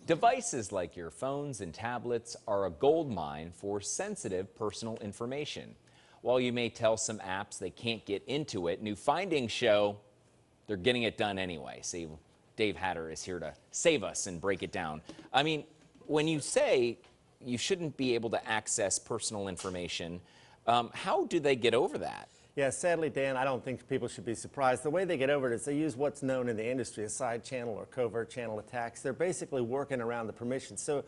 Devices like your phones and tablets are a gold mine for sensitive personal information. While you may tell some apps they can't get into it, new findings show they're getting it done anyway. See, Dave Hatter is here to save us and break it down. I mean, when you say you shouldn't be able to access personal information, how do they get over that? Yeah, sadly, Dan, I don't think people should be surprised. The way they get over it is they use what's known in the industry as side channel or covert channel attacks. They're basically working around the permissions. So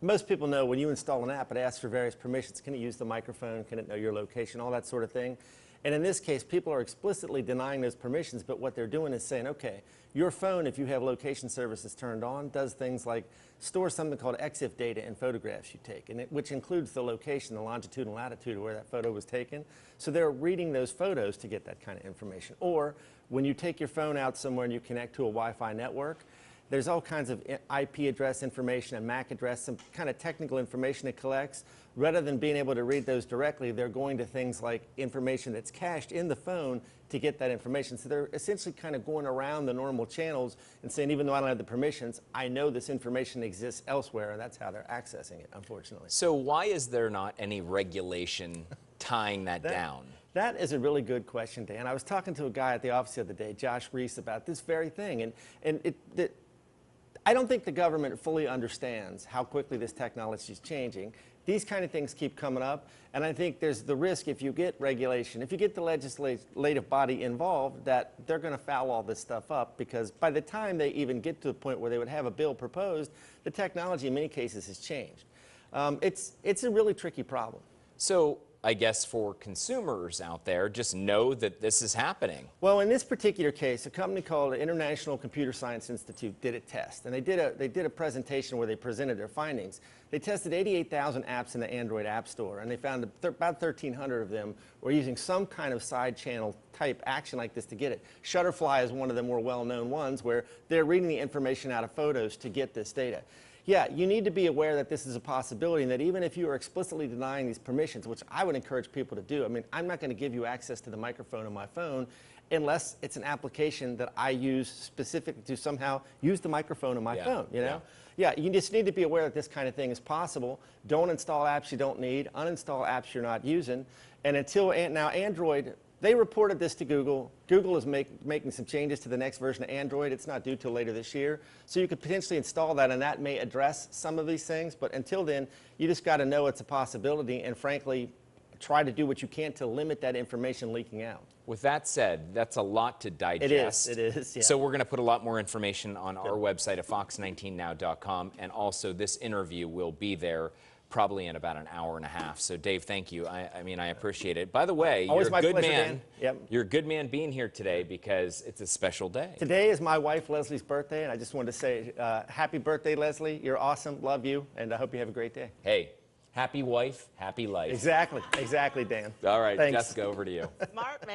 most people know when you install an app, it asks for various permissions. Can it use the microphone? Can it know your location? All that sort of thing. And in this case, people are explicitly denying those permissions, but what they're doing is saying, okay, your phone, if you have location services turned on, does things like store something called EXIF data in photographs you take, which includes the location, the longitude and latitude of where that photo was taken. So they're reading those photos to get that kind of information. Or when you take your phone out somewhere and you connect to a Wi-Fi network, there's all kinds of IP address information, a MAC address, some kind of technical information it collects. Rather than being able to read those directly, they're going to things like information that's cached in the phone to get that information. So they're essentially kind of going around the normal channels and saying, even though I don't have the permissions, I know this information exists elsewhere, and that's how they're accessing it, unfortunately. So why is there not any regulation tying that down? That is a really good question, Dan. I was talking to a guy at the office the other day, Josh Reese, about this very thing, I don't think the government fully understands how quickly this technology is changing. These kind of things keep coming up, and I think there's the risk if you get regulation, if you get the legislative body involved, that they're going to foul all this stuff up, because by the time they even get to the point where they would have a bill proposed, the technology in many cases has changed. It's a really tricky problem. So I guess for consumers out there, just know that this is happening. Well, in this particular case, a company called the International Computer Science Institute did a test, and they did a presentation where they presented their findings. They tested 88,000 apps in the Android App Store, and they found about 1,300 of them were using some kind of side channel type action like this to get it. Shutterfly is one of the more well-known ones where they're reading the information out of photos to get this data. Yeah, you need to be aware that this is a possibility, and that even if you are explicitly denying these permissions, which I would encourage people to do, I mean, I'm not going to give you access to the microphone on my phone unless it's an application that I use specifically to somehow use the microphone on my phone, you know? Yeah, you just need to be aware that this kind of thing is possible. Don't install apps you don't need. Uninstall apps you're not using. And now Android, they reported this to Google. Google is making some changes to the next version of Android. It's not due till later this year. So you could potentially install that, and that may address some of these things. But until then, you just got to know it's a possibility, and frankly, try to do what you can to limit that information leaking out. With that said, that's a lot to digest. It is, yeah. So we're going to put a lot more information on our website at fox19now.com, and also this interview will be there probably in about an hour and a half. So Dave, thank you. I mean, I appreciate it. By the way, always you're a good pleasure, man. Dan. Yep. You're a good man being here today because it's a special day. Today is my wife Leslie's birthday, and I just wanted to say happy birthday, Leslie. You're awesome. Love you, and I hope you have a great day. Hey, happy wife, happy life. Exactly, Dan. All right, Thanks. Jessica, over to you. Smart man.